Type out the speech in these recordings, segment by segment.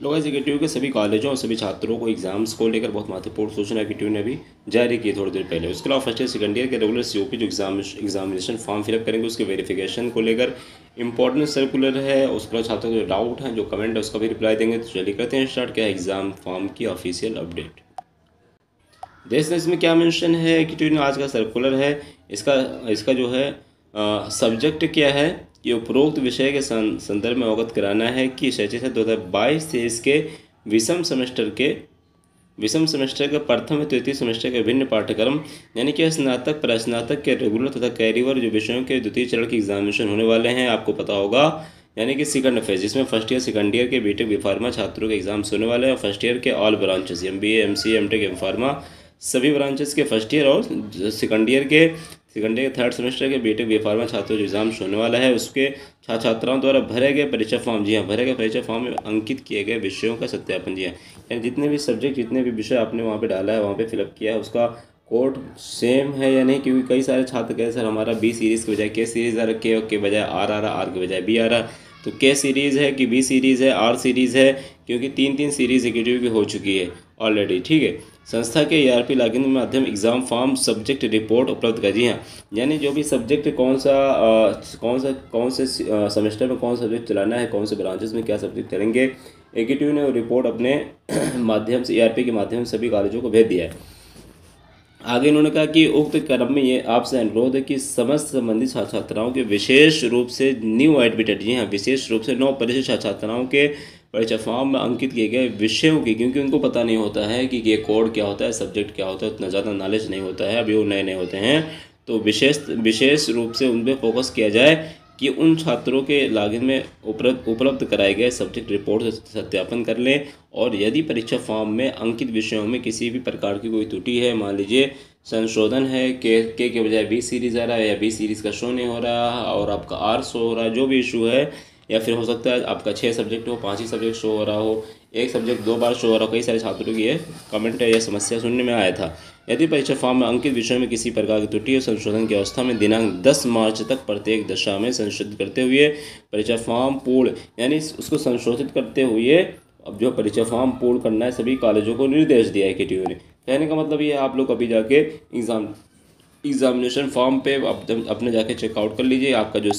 लोग एग्जीक्यूटिव के सभी कॉलेजों और सभी छात्रों को एग्जाम्स को लेकर बहुत महत्वपूर्ण सूचना एग्जीक्यूटिव ने अभी जारी की थोड़ी देर पहले। उसके अलावा फर्स्ट ईयर सेकंड ईयर के रेगुलर सीओपी जो एग्जामिनेशन फॉर्म फिलअप करेंगे उसके वेरिफिकेशन को लेकर इंपॉर्टेंट सर्कुलर है। उसके बाद छात्रों को जो डाउट है, जो कमेंट है, उसका भी रिप्लाई देंगे। तो चलिए करते हैं स्टार्ट, क्या है एग्जाम फॉर्म की ऑफिशियल अपडेट। देश इसमें क्या मेंशन है, एग्जीक्यूटिव ने आज का सर्कुलर है, इसका इसका जो है सब्जेक्ट क्या है कि उपरोक्त विषय के संदर्भ में अवगत कराना है कि शैक्षिक सत्र 2022 से इसके विषम सेमेस्टर के प्रथम व तृतीय सेमेस्टर के विभिन्न पाठ्यक्रम यानी कि स्नातक प्रस्नातक के रेगुलर तथा कैरियर जो विषयों के द्वितीय चरण के एग्जामिनेशन होने वाले हैं, आपको पता होगा, यानी कि सेकंड फेज, जिसमें फर्स्ट ईयर सेकंड ईयर के बीटेक बी फार्मा छात्रों के एग्जाम्स होने वाले हैं। फर्स्ट ईयर के all branches MBA MCA MTech M pharma सभी ब्रांचेस के फर्स्ट ईयर और सेकंड ईयर के थर्ड सेमेस्टर के बीटेक बी फार्मा छात्रों जो एग्जाम्स होने वाला है उसके छात्राओं द्वारा भरे गए परीक्षा फॉर्म, जी हाँ, भरे गए परीक्षा फॉर्म में अंकित किए गए विषयों का सत्यापन, जी हाँ, यानी जितने भी सब्जेक्ट जितने भी विषय आपने वहाँ पे डाला है, वहाँ पे फिलअप किया है, उसका कोड सेम है या नहीं। क्योंकि कई सारे छात्र कहे सर हमारा बी सीरीज़ के बजाय के सीरीज़ आ रहा, के बजाय आर आ रहा, आर के बजाय बी आ रहा। तो के सीरीज़ है कि बी सीरीज़ है, आर सीरीज़ है, क्योंकि तीन सीरीज़ एग्जीक्यूटिव की हो चुकी है ऑलरेडी, ठीक है। संस्था के ERP लॉगिन के माध्यम एग्जाम फॉर्म सब्जेक्ट रिपोर्ट उपलब्ध कर, जी हाँ, यानी जो भी सब्जेक्ट कौन से सेमेस्टर में कौन सा सब्जेक्ट चलाना है, कौन से ब्रांचेस में क्या सब्जेक्ट करेंगे, एग्जीक्यूटिव ने रिपोर्ट अपने माध्यम से ERP के माध्यम से सभी कॉलेजों को भेज दिया है। आगे इन्होंने कहा कि उक्त क्रम में ये आपसे अनुरोध है कि समस्त संबंधित छात्राओं के विशेष रूप से न्यू एडमिटेड, जी हाँ, विशेष रूप से नौ परिचित छात्राओं के परीक्षा फॉर्म में अंकित किए गए विषयों की, क्योंकि उनको पता नहीं होता है कि ये कोड क्या होता है, सब्जेक्ट क्या होता है, उतना ज़्यादा नॉलेज नहीं होता है, अभी वो नए नए होते हैं। तो विशेष रूप से उन पर फोकस किया जाए कि उन छात्रों के लॉगिन में उपलब्ध कराए गए सब्जेक्ट रिपोर्ट से सत्यापन कर लें, और यदि परीक्षा फॉर्म में अंकित विषयों में किसी भी प्रकार की कोई त्रुटि है, मान लीजिए संशोधन है, के बजाय बी सीरीज़ आ रहा है, या बी सीरीज़ का शो नहीं हो रहा और आपका आर शो हो रहा है, जो भी इशू है, या फिर हो सकता है आपका 6 सब्जेक्ट हो, 5 ही सब्जेक्ट शो हो रहा हो, एक सब्जेक्ट 2 बार शो हो रहा हो, कई सारे छात्रों की ये कमेंट या समस्या सुनने में आया था। यदि परीक्षा फॉर्म में अंकित विषयों में किसी प्रकार की त्रुटि और संशोधन की अवस्था में दिनांक 10 मार्च तक प्रत्येक दशा में संशोधित करते हुए परीक्षा फॉर्म पूर्ण, यानी उसको संशोधित करते हुए अब जो परीक्षा फॉर्म पूर्ण करना है सभी कॉलेजों को निर्देश दिया है एग्जीक्यूटिव ने। कहने का मतलब ये आप लोग अभी जाके एग्जामिनेशन फॉर्म पे अपने जाके चेकआउट कर लीजिए। आपका जो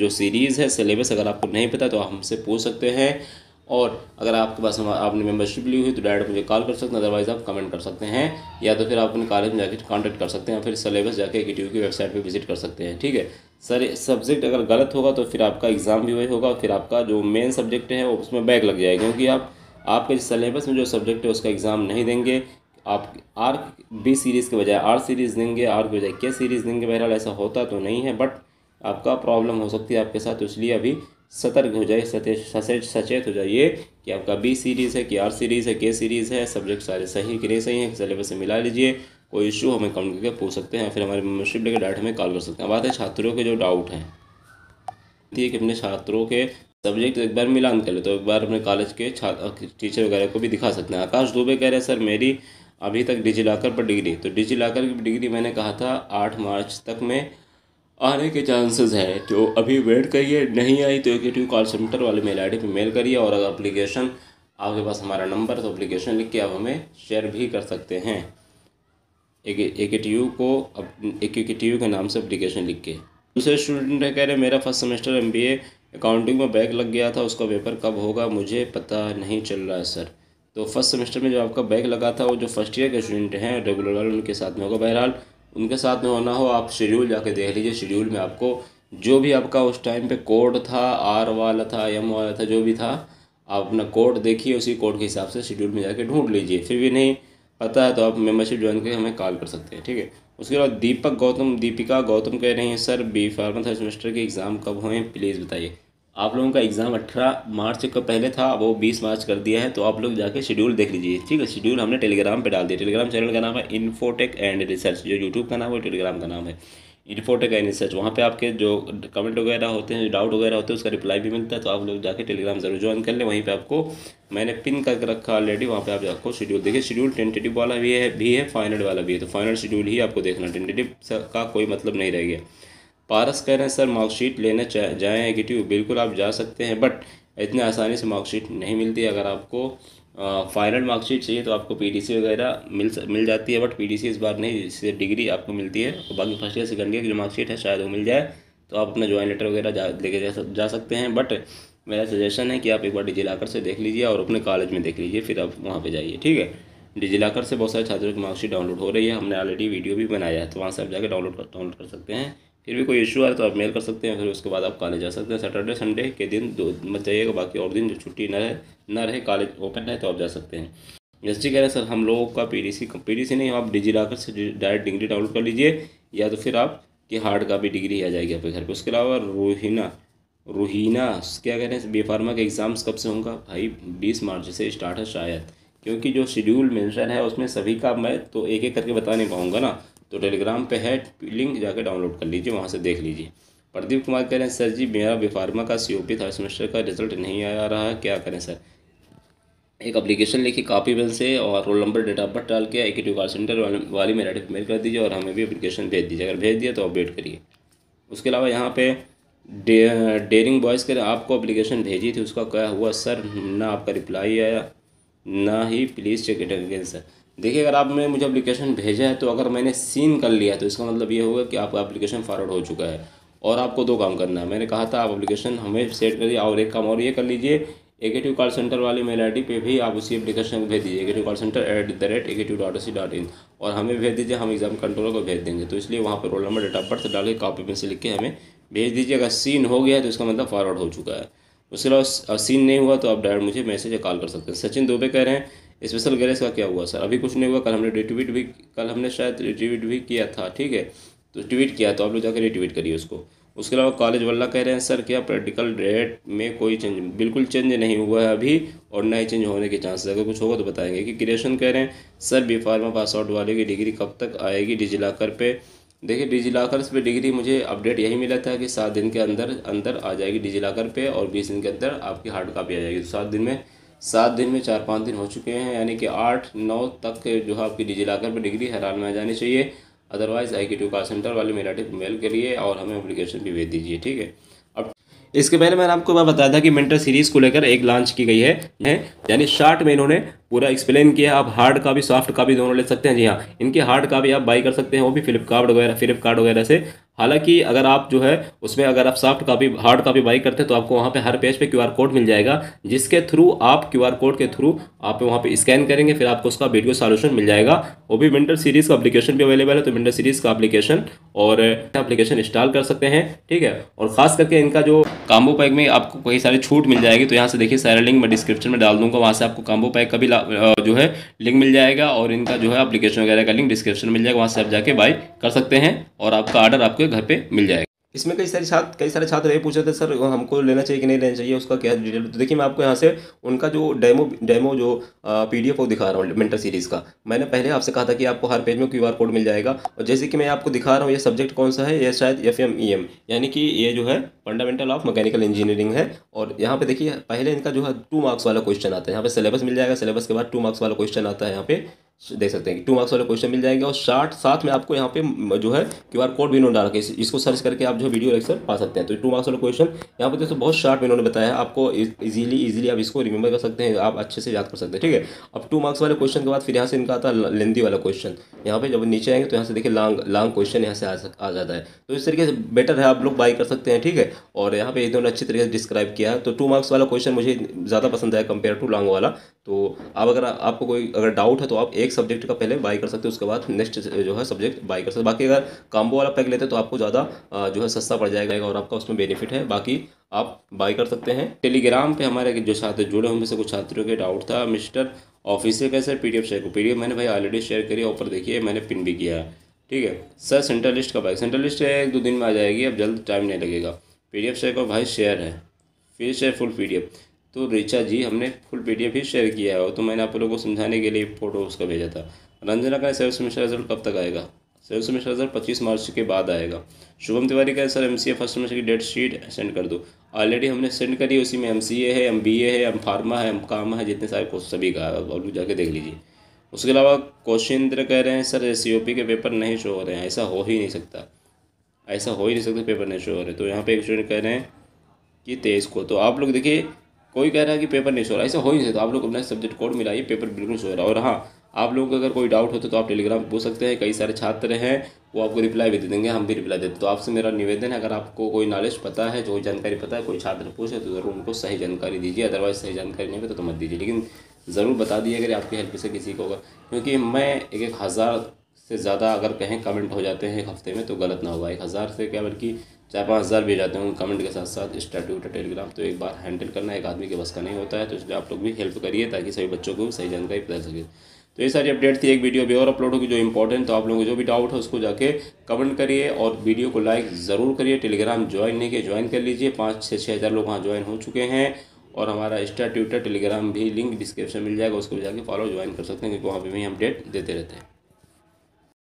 सीरीज़ है, सिलेबस अगर आपको नहीं पता तो आप हमसे पूछ सकते हैं, और अगर आपके पास आपने मेंबरशिप ली हुई तो डायरेक्ट मुझे कॉल कर सकते हैं, अदरवाइज़ आप कमेंट कर सकते हैं, या तो फिर आप अपने कॉलेज में जाके कांटेक्ट कर सकते हैं, फिर सिलेबस जाके एग्जीक्यूटिव की वेबसाइट पे विजिट कर सकते हैं, ठीक है सर। सब्जेक्ट अगर गलत होगा तो फिर आपका एग्ज़ाम भी वही होगा, फिर आपका जो मेन सब्जेक्ट है वो उसमें बैक लग जाएगा, क्योंकि आपके सिलेबस में जो सब्जेक्ट है उसका एग्ज़ाम नहीं देंगे, आप आर बी सीरीज़ के बजाय आर सीरीज़ देंगे, आर के बजाय के सीरीज़ देंगे। बहरहाल ऐसा होता तो नहीं है, बट आपका प्रॉब्लम हो सकती है आपके साथ, तो इसलिए अभी सतर्क हो जाइए, सचेत हो जाइए कि आपका बी सीरीज़ है कि आर सीरीज़ है, के सीरीज़ है, सब्जेक्ट सारे सही कि नहीं सही हैं, सिलेबस से मिला लीजिए। कोई इशू हमें कमेंट करके पूछ सकते हैं, फिर हमारी मेंबरशिप लेकर डायरेक्ट हमें कॉल कर सकते हैं। बात है छात्रों के जो डाउट हैं कि अपने छात्रों के सब्जेक्ट एक बार मिलान कर ले, तो एक बार अपने कॉलेज के टीचर वगैरह को भी दिखा सकते हैं। आकाश दुबे कह रहे हैं सर मेरी अभी तक डिजिलॉकर पर डिग्री, तो डिजिलॉकर की डिग्री मैंने कहा था 8 मार्च तक में आने के चांसेस है, तो अभी वेट करिए, नहीं आई तो एग्जीक्यूटिव कॉल सेंटर वाले मेल ID पे मेल करिए, और अगर एप्लीकेशन आपके पास हमारा नंबर तो एप्लीकेशन लिख के आप हमें शेयर भी कर सकते हैं, एग्जीक्यूटिव के नाम से एप्लीकेशन लिख के। दूसरे स्टूडेंट कह रहे मेरा फर्स्ट सेमेस्टर MBA अकाउंटिंग में बैक लग गया था, उसका पेपर कब होगा मुझे पता नहीं चल रहा है सर। तो फर्स्ट सेमेस्टर में जो आपका बैक लगा था वो जो फर्स्ट ईयर के स्टूडेंट हैं रेगुलर वाले उनके साथ में होगा। बहरहाल उनके साथ में होना हो आप शेड्यूल जाके देख लीजिए, शेड्यूल में आपको जो भी आपका उस टाइम पे कोड था, R वाला था, M वाला था, जो भी था, आप अपना कोड देखिए, उसी कोड के हिसाब से शेड्यूल में जाके ढूंढ लीजिए। फिर भी नहीं पता है तो आप मेंबरशिप ज्वाइन करके हमें कॉल कर सकते हैं, ठीक है। उसके बाद दीपिका गौतम कह रही हैं sir B pharma third semester के एग्ज़ाम कब हुए प्लीज़ बताइए। आप लोगों का एग्ज़ाम 18 मार्च का पहले था, अब वो 20 मार्च कर दिया है, तो आप लोग जाके शेड्यूल देख लीजिए, ठीक है। शेड्यूल हमने टेलीग्राम पे डाल दिया, टेलीग्राम चैनल का नाम है इन्फोटेक एंड रिसर्च, जो यूट्यूब का नाम है टेलीग्राम का नाम है इन्फोटेक एंड रिसर्च। वहाँ पे आपके जो कमेंट वगैरह होते हैं, जो डाउट वगैरह होते हैं, उसका रिप्लाई भी मिलता है, तो आप लोग जाके टेलीग्राम जरूर ज्वाइन कर लें। वहीं पे आपको मैंने पिन करके रखा ऑलरेडी, वहाँ पे आप आपको शेड्यूल देखिए। शेड्यूल टेंटेटिव वाला भी है फाइनल वाला भी है, तो फाइनल शेड्यूल ही आपको देखना, टेंटेटिव का कोई मतलब नहीं रह गया। पारस कह रहे हैं सर मार्कशीट लेने जाएँ एग्जीक्यूटिव, बिल्कुल आप जा सकते हैं, बट इतने आसानी से मार्कशीट नहीं मिलती। अगर आपको फाइनल मार्कशीट चाहिए तो आपको पीटीसी वगैरह मिल जाती है, बट पीटीसी इस बार नहीं, इससे डिग्री आपको मिलती है। और बाकी फर्स्ट ईयर सेकंड ईयर की जो मार्कशीट है शायद वो मिल जाए, तो आप अपना ज्वाइन लेटर वगैरह लेके जा सकते हैं। बट मेरा सजेशन है कि आप एक बार डिजिलॉकर से देख लीजिए और अपने कॉलेज में देख लीजिए, फिर आप वहाँ पे जाइए, ठीक है। डिजिलॉकर से बहुत सारे छात्रों की मार्कशीट डाउनलोड हो रही है, हमने ऑलरेडी वीडियो भी बनाया है, तो वहाँ से आप जाकर डाउनलोड कर सकते हैं। फिर भी कोई इशू आए तो आप मेल कर सकते हैं, फिर उसके बाद आप कॉलेज जा सकते हैं। सैटरडे संडे के दिन दो मत जाइएगा, बाकी और दिन जो छुट्टी न रहे कॉलेज ओपन है तो आप जा सकते हैं। एस जी कह रहे हैं सर हम लोगों का पीडीसी नहीं, आप डिजिलॉकर से डायरेक्ट डिग्री डाउनलोड कर लीजिए, या तो फिर आपकी हार्ड कापी डिग्री आ जाएगी आपके घर पे। उसके अलावा रूहीना क्या कह रहे हैं, बी फार्मा के एग्ज़ाम्स कब से होंगे भाई? 20 मार्च से स्टार्ट है शायद, क्योंकि जो शेड्यूल मेंशन है उसमें सभी का मैं तो एक एक करके बता नहीं पाऊँगा ना, तो टेलीग्राम पे है लिंक, जाकर डाउनलोड कर लीजिए, वहाँ से देख लीजिए। प्रदीप कुमार कह रहे हैं सर जी मेरा बी फार्मा का COP थर्ड सेमेस्टर का रिजल्ट नहीं आ रहा है, क्या करें सर? एक एप्लीकेशन लिखी कॉपी पेन से और roll number date of birth डाल के IKT कॉल सेंटर वाली मेल आई डी मेल कर दीजिए और हमें भी एप्लीकेशन भेज दीजिए। अगर भेज दिया तो अपडेट करिए। उसके अलावा यहाँ पे डेयरिंग बॉयज़ के आपको एप्लीकेशन भेजी थी, उसका क्या हुआ सर? ना आपका रिप्लाई आया ना ही, please check it again sir. देखिए अगर आपने मुझे एप्लीकेशन भेजा है तो अगर मैंने सीन कर लिया तो इसका मतलब ये होगा कि आपका एप्लीकेशन फॉरवर्ड हो चुका है। और आपको 2 काम करना है, मैंने कहा था आप एप्लीकेशन हमें सेट करिए, और एक काम और ये कर लीजिए, AKT कॉल सेंटर वाली मेल ID पे भी आप उसी एप्लीकेशन को भेज दीजिए, aktkcall@akt2.ac.in, और हमें भेज दीजिए, हम एग्जाम कंट्रोलर को भेज देंगे। तो इसलिए वहाँ पर roll number date of birth डाल के कॉपी पेन से लिख के हमें भेज दीजिए। अगर सीन हो गया तो इसका मतलब फॉरवर्ड हो चुका है। उसके अलावा सीन नहीं हुआ तो आप डायरेक्ट मुझे मैसेज या कॉल कर सकते हैं। सचिन दुबे कह रहे हैं स्पेशल गैरेज का क्या हुआ सर? अभी कुछ नहीं हुआ, कल हमने शायद रिट्वीट भी किया था, ठीक है, तो ट्वीट किया तो आप लोग जाकर रिट्वीट करिए उसको। उसके अलावा कॉलेज वाला कह रहे हैं सर क्या प्रैक्टिकल डेट में कोई चेंज? बिल्कुल चेंज नहीं हुआ है अभी, और ना ही चेंज होने के चांसेस, अगर कुछ होगा तो बताएंगे। कि क्रिएशन कह रहे हैं sir B pharma pass out वाले की डिग्री कब तक आएगी डिजिलॉकर पे? देखिए डिजिलॉकर पे डिग्री मुझे अपडेट यही मिला था कि 7 दिन के अंदर अंदर आ जाएगी डिजिलॉकर पे, और 20 दिन के अंदर आपकी हार्ड कॉपी आ जाएगी। तो 7 दिन में 4-5 दिन हो चुके हैं, यानी कि 8-9 तक जो है आपकी डिजिलॉकर पे डिग्री हर हाल में आ जानी चाहिए। अदरवाइज़ IKT कॉल सेंटर वाले मेल आई डी मेल करिए और हमें एप्लीकेशन भी भेज दीजिए, ठीक है। अब इसके पहले मैंने आपको बात बताया था कि मेंटर सीरीज़ को लेकर एक लॉन्च की गई है, यानी शॉर्ट में इन्होंने पूरा एक्सप्लेन किया। आप हार्ड कॉपी सॉफ्ट कॉपी दोनों ले सकते हैं। जी हाँ, इनकी हार्ड कॉपी आप बाई कर सकते हैं, वो भी फ्लिपकार्ट वगैरह से। हालांकि अगर आप जो है उसमें अगर आप हार्ड कॉपी बाई करते हैं तो आपको वहाँ पे हर पेज पे QR कोड मिल जाएगा, जिसके थ्रू आप QR कोड के थ्रू आप वहाँ पे स्कैन करेंगे, फिर आपको उसका वीडियो सॉल्यूशन मिल जाएगा। वो भी मेंटर सीरीज़ का एप्लीकेशन भी अवेलेबल है, तो मेंटर सीरीज़ का एप्लीकेशन इंस्टॉल कर सकते हैं, ठीक है। और खास करके इनका जो कॉम्बो पैक में आपको कई सारी छूट मिल जाएगी, तो यहाँ से देखिए सारा लिंक मैं डिस्क्रिप्शन में डाल दूंगा, वहाँ से आपको कॉम्बो पैक का भी जो है लिंक मिल जाएगा, और इनका जो है एप्लीकेशन वगैरह का लिंक डिस्क्रिप्शन में मिल जाएगा, वहाँ से आप जाके बाय कर सकते हैं और आपका ऑर्डर आपके घर पे मिल जाएगा। इसमें कई सारे छात्र ये पूछ रहे थे सर हमको लेना चाहिए कि नहीं लेना चाहिए, उसका क्या डिटेल। तो देखिए मैं आपको यहाँ से उनका जो डेमो जो PDF वो दिखा रहा हूँ मेंटर सीरीज़ का। मैंने पहले आपसे कहा था कि आपको हर पेज में QR कोड मिल जाएगा, और जैसे कि मैं आपको दिखा रहा हूँ, ये सब्जेक्ट कौन सा है, ये शायद FMEM, यानी कि ये जो है फंडामेंटल ऑफ मैकेनिकल इंजीनियरिंग है। और यहाँ पे देखिए पहले इनका जो है 2 मार्क्स वाला क्वेश्चन आता है, यहाँ पे सिलेबस मिल जाएगा, सिलेबस के बाद 2 मार्क्स वाला क्वेश्चन आता है, यहाँ पे देख सकते हैं कि 2 मार्क्स वाला क्वेश्चन मिल जाएंगे। और साथ में आपको यहाँ पे जो है QR कोड भी इन्होंने डाला कि इसको सर्च करके आप जो वीडियो लेक्चर पा सकते हैं। तो 2 मार्क्स वाला क्वेश्चन यहाँ पे दोस्तों बहुत शार्ट में इन्होंने बताया, आपको इजीली आप इसको रिमेंबर कर सकते हैं, आप अच्छे से याद कर सकते हैं, ठीक है। अब 2 मार्क्स वाले क्वेश्चन के बाद फिर यहाँ से इनका आता है लेंथी वाला क्वेश्चन। यहाँ पे जब नीचे आएंगे तो यहाँ से देखिए लॉन्ग क्वेश्चन यहाँ से आ जाता है। तो इस तरीके से बेटर है, आप लोग बाई कर सकते हैं, ठीक है। और यहाँ पे इन्होंने अच्छी तरीके से डिस्क्राइब किया है। तो 2 मार्क्स वाला क्वेश्चन मुझे ज़्यादा पसंद आया कंपेयर टू लॉन्ग वाला। तो आप आपको कोई अगर डाउट है तो आप एक सब्जेक्ट का पहले बाई कर सकते हो, उसके बाद नेक्स्ट जो है सब्जेक्ट बाई कर सकते हो। बाकी अगर कॉम्बो वाला पैक लेते हैं तो आपको ज़्यादा जो है सस्ता पड़ जाएगा और आपका उसमें बेनिफिट है। बाकी आप बाई कर सकते हैं। टेलीग्राम पे हमारे जो छात्र जुड़े उनमें से कुछ छात्रों के डाउट था मिस्टर ऑफिसर का सर PDF शेयर को। PDF मैंने भाई ऑलरेडी शेयर करी, ऊपर देखिए मैंने पिन भी किया है, ठीक है। सर सेंट्रल लिस्ट का भाई सेंट्रल लिस्ट 1-2 दिन में आ जाएगी, अब जल्द टाइम नहीं लगेगा। PDF शेयर का भाई शेयर है, फिर शेयर फुल PDF। तो रिचा जी हमने फुल PDF भी शेयर किया है, तो मैंने आप लोगों को समझाने के लिए फ़ोटो उसका भेजा था। रंजना का सेल्फ सेमेस्टर रिजल्ट कब तक आएगा? सेल्फ सेमेस्टर रिजल्ट 25 मार्च के बाद आएगा। शुभम तिवारी का सर MCA फर्स्ट सेमेस्टर की डेट शीट सेंड कर दो। ऑलरेडी हमने सेंड करी, उसी में MCA है, MBA है, M-Pharma है, M-Com है, जितने सारे कोर्स सभी का आप लोग जाके देख लीजिए। उसके अलावा कौशिंद्र कह रहे हैं सर COP के पेपर नहीं शो हो रहे हैं, ऐसा हो ही नहीं सकता, पेपर नहीं शो हो रहे। तो यहाँ पे एक स्टूडेंट कह रहे हैं कि 23 को। तो आप लोग देखिए कोई कह रहा है कि पेपर नहीं सो रहा, ऐसा हो ही नहीं सकता। आप लोग अपना सब्जेक्ट कोड मिलाइए, पेपर बिल्कुल सो रहा है। और हाँ, आप लोगों को अगर कोई डाउट हो तो आप टेलीग्राम पे पूछ सकते हैं। कई सारे छात्र हैं वो आपको रिप्लाई भी दे देंगे, हम भी रिप्लाई देते हैं। तो आपसे मेरा निवेदन है, अगर आपको कोई नॉलेज पता है, कोई जानकारी पता है, कोई छात्र पूछे तो ज़रूर उनको सही जानकारी दीजिए। अदरवाइज सही जानकारी नहीं पता तो मत दीजिए, लेकिन ज़रूर बता दिए अगर आपकी हेल्प से किसी को होगा। क्योंकि मैं एक हज़ार से ज़्यादा अगर कहें कमेंट हो जाते हैं एक हफ्ते में तो गलत ना होगा। 1000 से क्या बल्कि 4-5 हज़ार भी जाते हैं उन कमेंट के साथ साथ स्टैट्यूट टेलीग्राम। तो एक बार हैंडल करना एक आदमी के बस का नहीं होता है। तो इसलिए आप लोग भी हेल्प करिए ताकि सभी बच्चों को सही जानकारी पता सके। तो ये सारी अपडेट थी। एक वीडियो अभी और अपलोड होगी जो इंपॉर्टेंट, तो आप लोगों को जो भी डाउट है उसको जाके कमेंट करिए और वीडियो को लाइक ज़रूर करिए। टेलीग्राम ज्वाइन नहीं किया ज्वाइन कर लीजिए। 5-6 हज़ार लोग वहाँ ज्वाइन हो चुके हैं। और हमारा इंस्टा ट्विटर टेलीग्राम भी लिंक डिस्क्रिप्शन मिल जाएगा, उसको जाके फॉलो ज्वाइन कर सकते हैं क्योंकि वहाँ पे भी हम अपडेट देते रहते हैं।